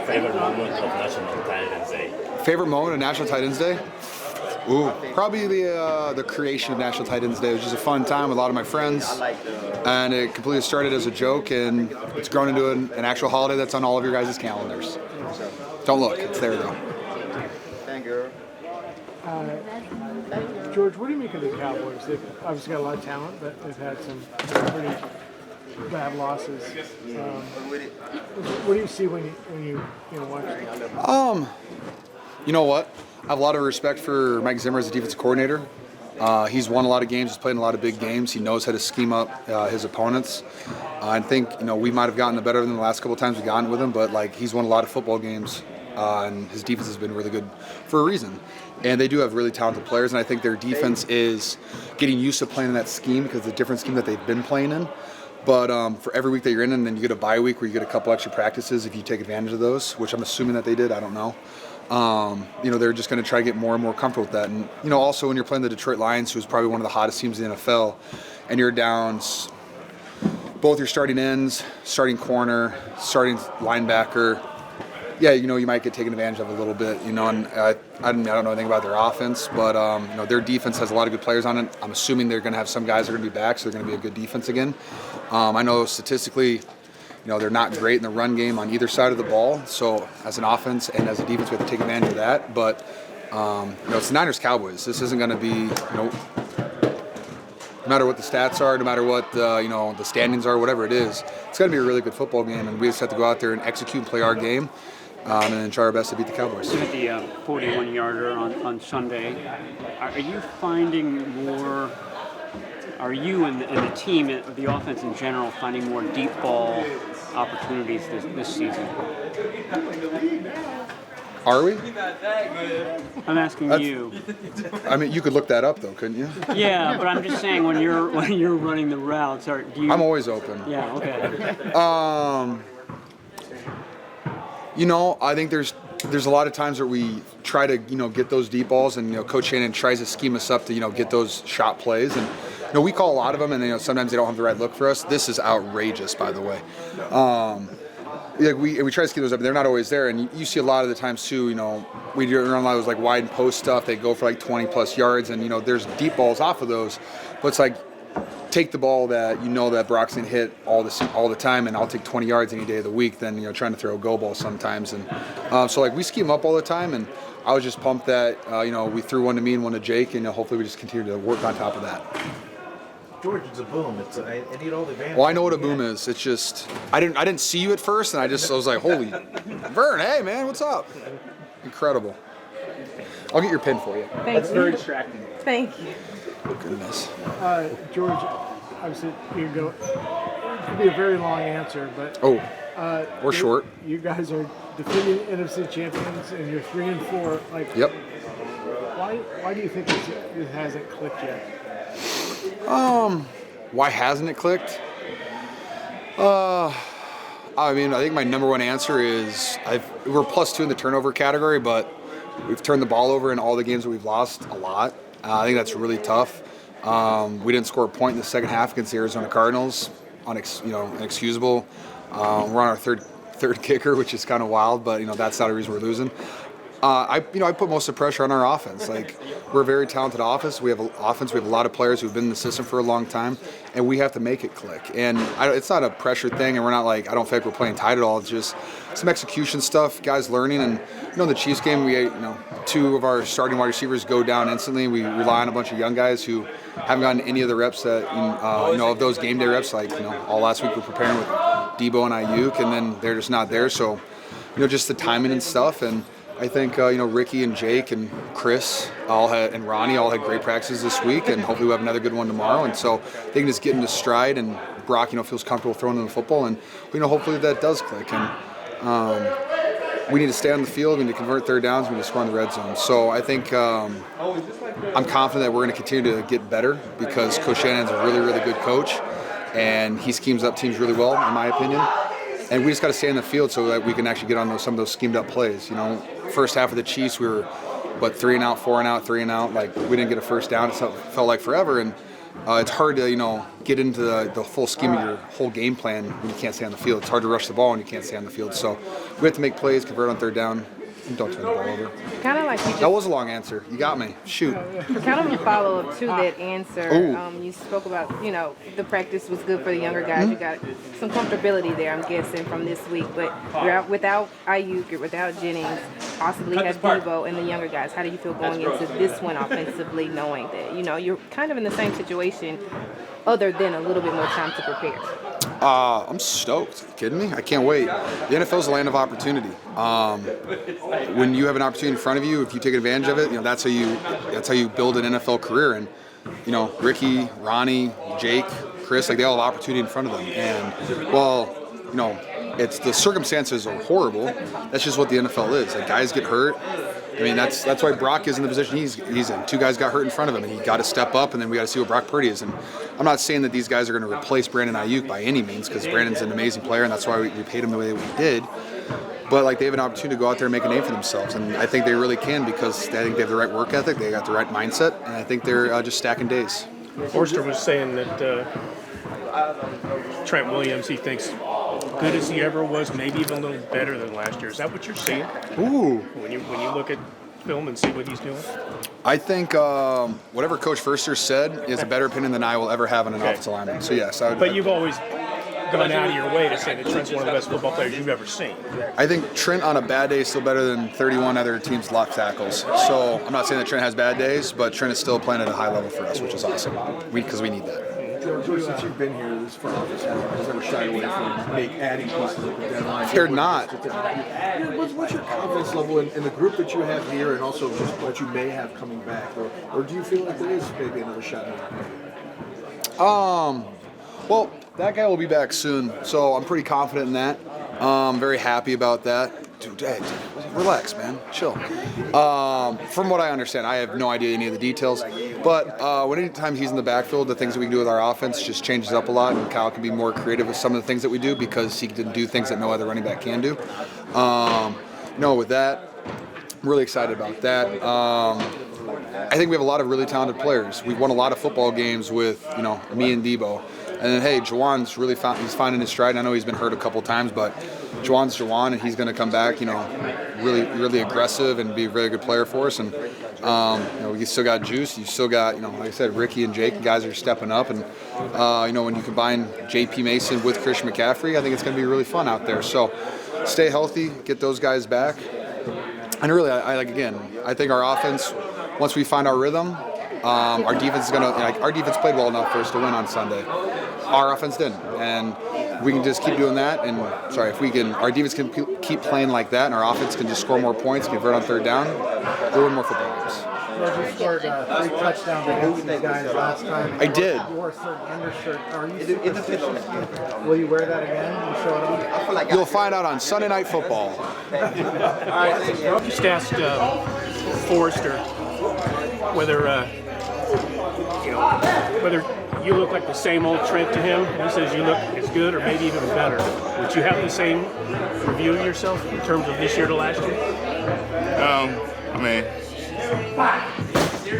Favorite moment of National Tight Ends Day? Favorite moment of National Tight Ends Day? Ooh, probably the creation of National Tight Ends Day. It was just a fun time with a lot of my friends, and it completely started as a joke, and it's grown into an actual holiday that's on all of your guys' calendars. Don't look, it's there though. Thank you. George, what do you make of the Cowboys? They've obviously got a lot of talent, but they've had some pretty bad losses. What do you see when you watch them? You know what? I have a lot of respect for Mike Zimmer as a defensive coordinator. He's won a lot of games. He's played in a lot of big games. He knows how to scheme up his opponents. I think we might have gotten the better than the last couple of times we've gotten with him, but he's won a lot of football games, and his defense has been really good for a reason. And they do have really talented players, and I think their defense is getting used to playing in that scheme because it's a different scheme that they've been playing in. But for every week that you're in, and then you get a bye week where you get a couple extra practices if you take advantage of those, which I'm assuming that they did. I don't know. They're just going to try to get more and more comfortable with that. And, also when you're playing the Detroit Lions, who's probably one of the hottest teams in the NFL, and you're down both your starting ends, starting corner, starting linebacker, you might get taken advantage of a little bit, and I don't know anything about their offense, but, their defense has a lot of good players on it. I'm assuming they're going to have some guys that are going to be back, so they're going to be a good defense again. I know statistically, they're not great in the run game on either side of the ball. So as an offense and as a defense, we have to take advantage of that. But, it's the Niners-Cowboys. This isn't going to be, no matter what the stats are, no matter what, the standings are, whatever it is, it's going to be a really good football game. And we just have to go out there and execute and play our game and then try our best to beat the Cowboys. You had the 41-yarder on Sunday. Are you finding more... Are you and the team, the offense in general, finding more deep ball opportunities this season? Are we? I'm asking you. I mean, you could look that up though, couldn't you? Yeah, but I'm just saying when you're running the routes, do you? I'm always open. Yeah. Okay. I think there's a lot of times where we try to get those deep balls, and Coach Shannon tries to scheme us up to get those shot plays, and we call a lot of them, and sometimes they don't have the right look for us. This is outrageous, by the way. We try to scheme those up, and they're not always there. And you see a lot of the times too. We run a lot of those wide and post stuff. They go for 20+ yards, and there's deep balls off of those. But it's take the ball that that Brock's gonna hit all the time, and I'll take 20 yards any day of the week than trying to throw a go ball sometimes. And so we scheme up all the time, and I was just pumped that we threw one to me and one to Jake, and hopefully we just continue to work on top of that. George, it's a boom. I need all the advantage. Well, I know what a boom is. It's just I didn't see you at first, and I was like, holy, Vern, hey man, what's up? Incredible. I'll get your pin for you. That's very distracting. Thank you. Oh goodness. George, obviously it could be a very long answer, but or short. You guys are defending NFC champions, and you're 3-4. Yep. Why do you think it hasn't clicked yet? Why hasn't it clicked? I think my number one answer is we're +2 in the turnover category, but we've turned the ball over in all the games that we've lost a lot. I think that's really tough. We didn't score a point in the second half against the Arizona Cardinals, inexcusable. We're on our third kicker, which is kind of wild, but that's not a reason we're losing. I put most of the pressure on our offense. We're a very talented offense. We have a lot of players who've been in the system for a long time, and we have to make it click. And it's not a pressure thing, and we're not I don't feel like we're playing tight at all. It's just some execution stuff, guys learning. And in the Chiefs game, we 2 of our starting wide receivers go down instantly. We rely on a bunch of young guys who haven't gotten any of the reps that of those game day reps. All last week we're preparing with Debo and Ayuk, and then they're just not there. So just the timing and stuff. And I think Ricky and Jake and Chris and Ronnie all had great practices this week, and hopefully we have another good one tomorrow. And so they can just get into stride, and Brock feels comfortable throwing them the football, and hopefully that does click. And we need to stay on the field, we need to convert third downs, we need to score in the red zone. So I think I'm confident that we're going to continue to get better because Coach Shannon's a really, really good coach, and he schemes up teams really well, in my opinion. And we just got to stay in the field so that we can actually get on some of those schemed up plays. First half of the Chiefs, we were 3 and out, 4 and out, 3 and out. We didn't get a first down. It felt like forever. And it's hard to, get into the full scheme of your whole game plan when you can't stay on the field. It's hard to rush the ball when you can't stay on the field. So we have to make plays, convert on third down, and don't turn the ball over. Kind of like you just, That was a long answer. You got me. Shoot. kind of a follow up to that answer. Ooh. You spoke about, the practice was good for the younger guys. You got some comfortability there, I'm guessing, from this week. But you're out without Ayuk, you're without Jennings, possibly have Debo and the younger guys. How do you feel going into this one offensively, knowing that, you're kind of in the same situation other than a little bit more time to prepare? I'm stoked. Are you kidding me? I can't wait. The NFL is a land of opportunity. When you have an opportunity in front of you, if you take advantage of it, that's how you build an NFL career. And Ricky, Ronnie, Jake, Chris, they all have opportunity in front of them. And it's the circumstances are horrible. That's just what the NFL is. Guys get hurt. I mean, that's why Brock is in the position he's in. Two guys got hurt in front of him, and he got to step up, and then we got to see what Brock Purdy is. And I'm not saying that these guys are going to replace Brandon Ayuk by any means, because Brandon's an amazing player, and that's why we paid him the way that we did. But they have an opportunity to go out there and make a name for themselves, and I think they really can, because I think they have the right work ethic, they got the right mindset, and I think they're just stacking days. Forster was saying that Trent Williams, he thinks, good as he ever was, maybe even a little better than last year. Is that what you're seeing? Ooh. When you look at film and see what he's doing? I think whatever Coach Forster said is a better opinion than I will ever have on an offensive lineman. So yes, But you've always gone out of your way to say that Trent's one of the best football players you've ever seen. I think Trent on a bad day is still better than 31 other teams' left tackles. So I'm not saying that Trent has bad days, but Trent is still playing at a high level for us, which is awesome, because we need that. George, since you've been here, this front office has never shied away from adding pieces at the deadline. They're not. What's your confidence level in the group that you have here, and also just what you may have coming back, or do you feel like there is maybe another shot in the arm? Well, that guy will be back soon, so I'm pretty confident in that. Very happy about that. Dude, relax, man. Chill. From what I understand, I have no idea any of the details, but anytime he's in the backfield, the things that we can do with our offense just changes up a lot, and Kyle can be more creative with some of the things that we do because he can do things that no other running back can do. With that, I'm really excited about that. I think we have a lot of really talented players. We've won a lot of football games with, me and Debo. And then, hey, Juwan's he's finding his stride. I know he's been hurt a couple times, but Juwan's Juwan, and he's going to come back, really, really aggressive and be a very good player for us. And, you still got juice. You still got, like I said, Ricky and Jake, guys are stepping up. And, when you combine J.P. Mason with Christian McCaffrey, I think it's going to be really fun out there. So stay healthy, get those guys back. And really, I think our offense, once we find our rhythm, our defense is our defense played well enough for us to win on Sunday. Our offense didn't, and we can just keep doing that. And our defense can keep playing like that, and our offense can just score more points, convert on third down, we'll win more football games. You scored 3 touchdowns against these guys last time. I did. You wore a certain undershirt. Are you superstitious? Will you wear that again and show it off? You'll find out on Sunday Night Football. Just asked Forrester whether you look like the same old Trent to him. He says you look as good or maybe even better. Would you have the same review of yourself in terms of this year to last year?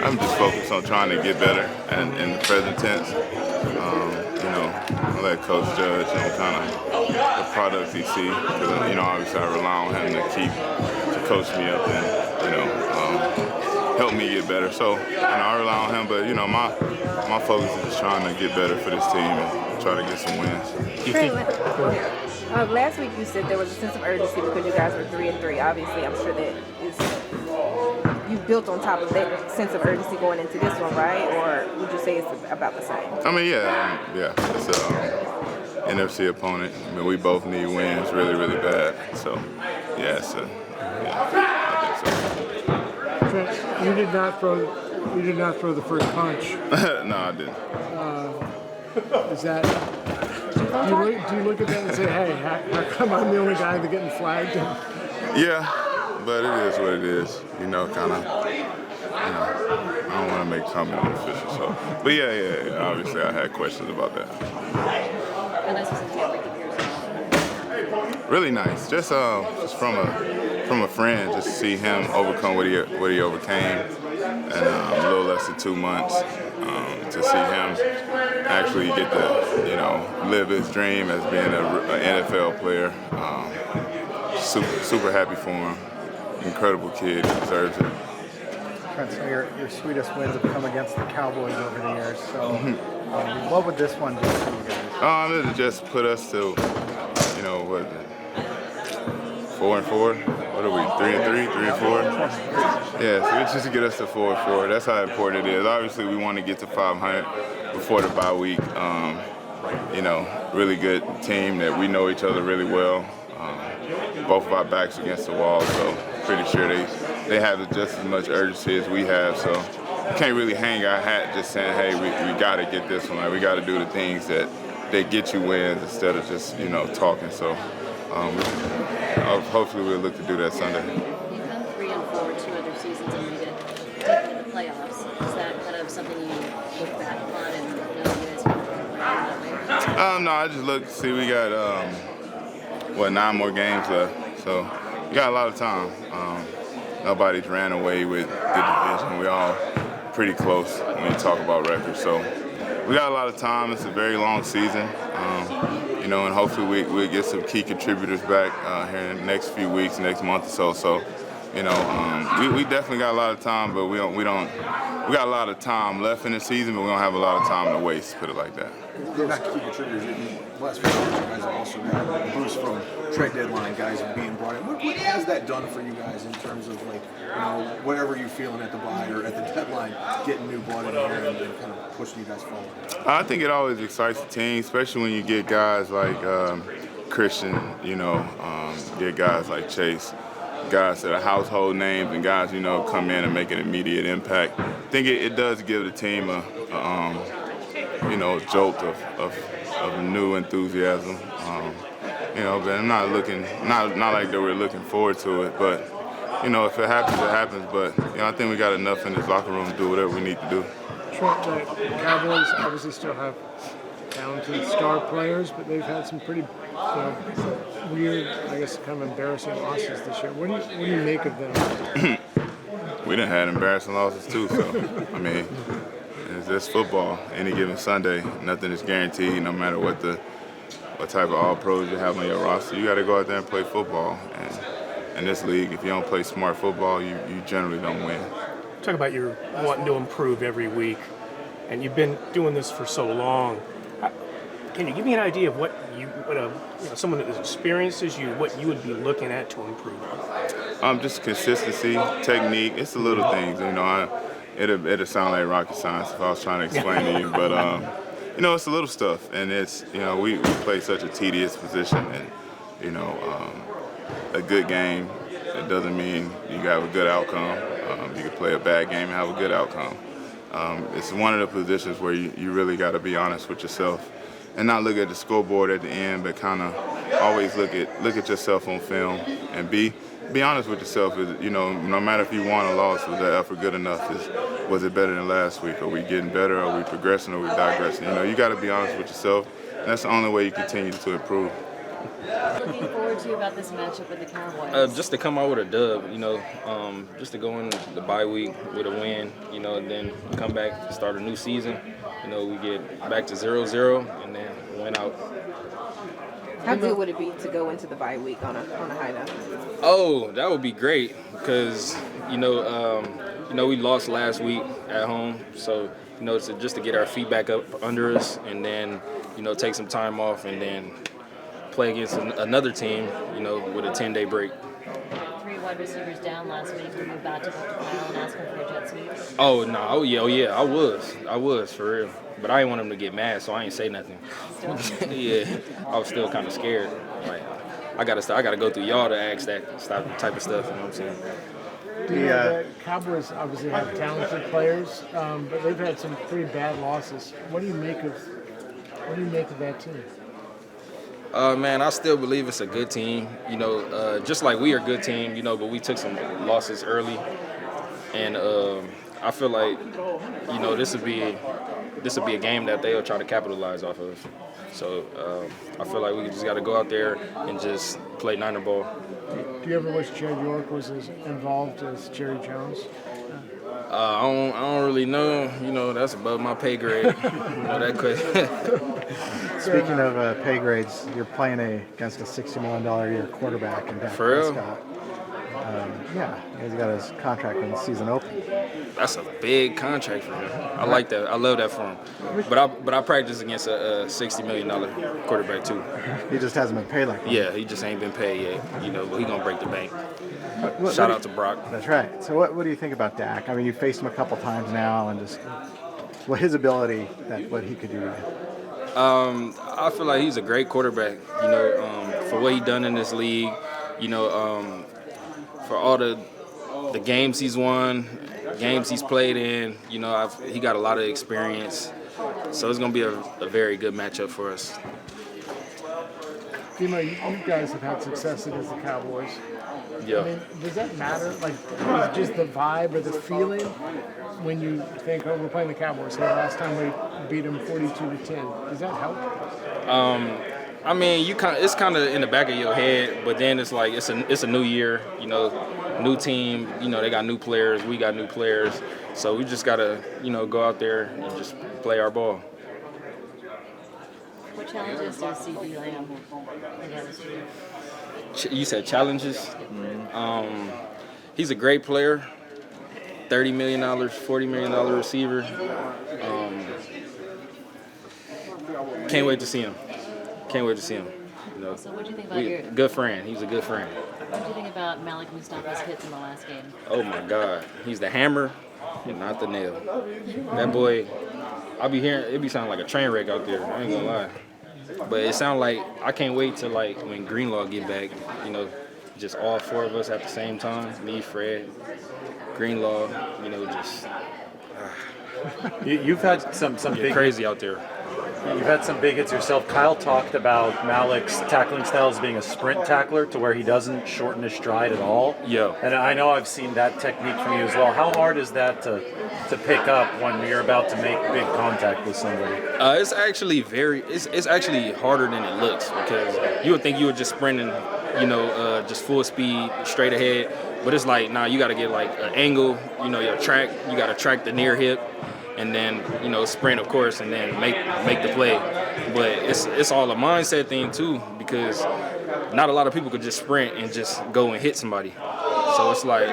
I'm just focused on trying to get better and in the present tense. I let Coach judge kind of the products he sees. Because, obviously I rely on him to coach me up and, help me get better. So, I rely on him, but, my focus is just trying to get better for this team and try to get some wins. Last week you said there was a sense of urgency because you guys were 3-3. Obviously, I'm sure that you built on top of that sense of urgency going into this one, right? Or would you say it's about the same? Yeah. It's an NFC opponent. We both need wins really, really bad. So, I think so. Trent, you did not throw the first punch. No, I didn't. Is that? Do you look at that and say, "Hey, how come I'm the only guy that's getting flagged?" Yeah, but it is what it is. I don't want to make something unofficial. So, but yeah. Obviously, I had questions about that. Really nice. Just from a friend, just to see him overcome what he overcame. a little less than 2 months. To see him actually get to, live his dream as being an NFL player. Super happy for him. Incredible kid, he deserves it. Trent, so your sweetest wins have come against the Cowboys over the years. So, what would this one do for you guys? It'll just put us to, 4-4. What are we? 3-3, 3-4. Yeah, so it's just to get us to 4-4. That's how important it is. Obviously, we want to get to 500 before the bye week. Really good team that we know each other really well. Both of our backs against the wall, so pretty sure they have just as much urgency as we have. So we can't really hang our hat just saying, hey, we got to get this one. Like, we got to do the things that get you wins instead of just talking. So hopefully we'll look to do that Sunday. You've done 3-4 2 other seasons and made it deep in the playoffs. Is that kind of something you look back on and you guys can play that way? No, I just see we got 9 more games left, so we got a lot of time. Nobody's ran away with the division. We all pretty close when you talk about records, so we got a lot of time. It's a very long season, and hopefully we'll get some key contributors back here in the next few weeks, next month or so. So, we definitely got a lot of time, but we got a lot of time left in the season, but we don't have a lot of time to waste. Put it like that. They're not key contributors. Last few years, you guys have also got a boost from trade deadline guys being brought in. What has that done for you guys in terms of whatever you're feeling at the bye or at the deadline, getting new blood in here and kind of pushing you guys forward? I think it always excites the team, especially when you get guys like Christian, get guys like Chase, guys that are household names and guys, come in and make an immediate impact. I think it does give the team a jolt of new enthusiasm. But I'm not like that we're looking forward to it, but if it happens, it happens. But I think we got enough in this locker room to do whatever we need to do. Trent, the Cowboys obviously still have talented star players, but they've had some pretty weird, I guess, kind of embarrassing losses this year. What do you make of them? We done had embarrassing losses too, so I mean, it's just football. Any given Sunday, nothing is guaranteed. No matter what type of all pros you have on your roster, you got to go out there and play football. And in this league, if you don't play smart football, you generally don't win. Talk about your wanting to improve every week, and you've been doing this for so long. Can you give me an idea of what someone that experiences you, what you would be looking at to improve on? Just consistency, technique. It's the little things. It'll sound like rocket science if I was trying to explain to you, but it's the little stuff, and it's we play such a tedious position, and a good game. It doesn't mean you have a good outcome. You can play a bad game and have a good outcome. It's one of the positions where you really got to be honest with yourself and not look at the scoreboard at the end, but kind of always look at yourself on film and be honest with yourself. No matter if you won or lost, was that effort good enough? Was it better than last week? Are we getting better? Are we progressing? Are we digressing? You got to be honest with yourself, and that's the only way you continue to improve. Looking forward to about this matchup with the Cowboys? Just to come out with a dub, just to go in the bye week with a win, and then come back, start a new season. We get back to 0-0 and then win out. How good would it be to go into the bye week on a high note? Oh, that would be great because, we lost last week at home. So, just to get our feet back up under us and then, take some time off and then play against another team, with a 10-day break. 3 wide receivers down last week. Were you about to go to Kyle and ask him for a jet sweep? Oh, no. Oh, yeah, I was, for real. But I didn't want him to get mad, so I ain't say nothing. Yeah, I was still kind of scared. Like, I gotta go through y'all to ask that type of stuff, you know what I'm saying? The Cowboys obviously have talented players, but they've had some pretty bad losses. What do you make of that team? Man, I still believe it's a good team. Just like we are a good team, but we took some losses early, and I feel like, this would be a game that they'll try to capitalize off of. So I feel like we just got to go out there and just play Niner ball. Do you ever wish Jerry York was as involved as Jerry Jones? I don't really know. You know, that's above my pay grade. You know, that question. Speaking of pay grades, you're playing against a $60 million a year quarterback in Dak For real? Prescott. Yeah, he's got his contract when the season opened. That's a big contract for him. I like that. I love that for him. But I practice against a $60 million quarterback too. He just hasn't been paid like that. Yeah, he just ain't been paid yet. You know, but he gonna break the bank. Shout out to Brock. That's right. So what do you think about Dak? I mean, you faced him a couple times now, and just his ability, what he could do to you. I feel like he's a great quarterback. You know, for what he done in this league. You know, for all the games he's won, games he's played in. You know, he got a lot of experience. So it's gonna be a very good matchup for us. You know, you guys have had success against the Cowboys. Yeah. I mean, does that matter? Like, is just the vibe or the feeling when you think, oh, we're playing the Cowboys? Hey, last time we beat them 42-10. Does that help? I mean, it's kind of in the back of your head, but then it's like it's a new year. You know, new team. You know, they got new players. We got new players. So we just gotta, you know, go out there and just play our ball. What challenges does CD Lamb against you? You said challenges? He's a great player. $30 million, $40 million receiver. Can't wait to see him. Can't wait to see him. You know, So what do you think about good friend. He's a good friend. What do you think about Malik Mustafa's hits in the last game? Oh my God, he's the hammer and not the nail. That boy, I be hearing it be sounding like a train wreck out there. I ain't gonna lie. But it sounds like I can't wait till like when Greenlaw get back. You know, just all four of us at the same time. Me, Fred, Greenlaw. You know, just You've had some big crazy out there. You've had some big hits yourself. Kyle talked about Malik's tackling style as being a sprint tackler to where he doesn't shorten his stride at all. Yeah. And I know I've seen that technique from you as well. How hard is that to pick up when you're about to make big contact with somebody? It's actually it's actually harder than it looks because you would think you were just sprinting, you know, just full speed straight ahead. But it's like, nah, you got to get like an angle, you know, your track. You got to track the near hip. And then, you know, sprint, of course, and then make the play. But it's all a mindset thing, too, because not a lot of people could just sprint and just go and hit somebody. So it's like,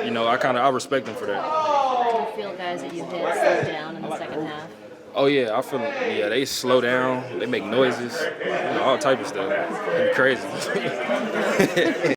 you know, I respect them for that. Do you feel guys that you hit slow down in the second half? Oh, yeah, I feel, yeah, they slow down, they make noises, you know, all type of stuff. It's crazy.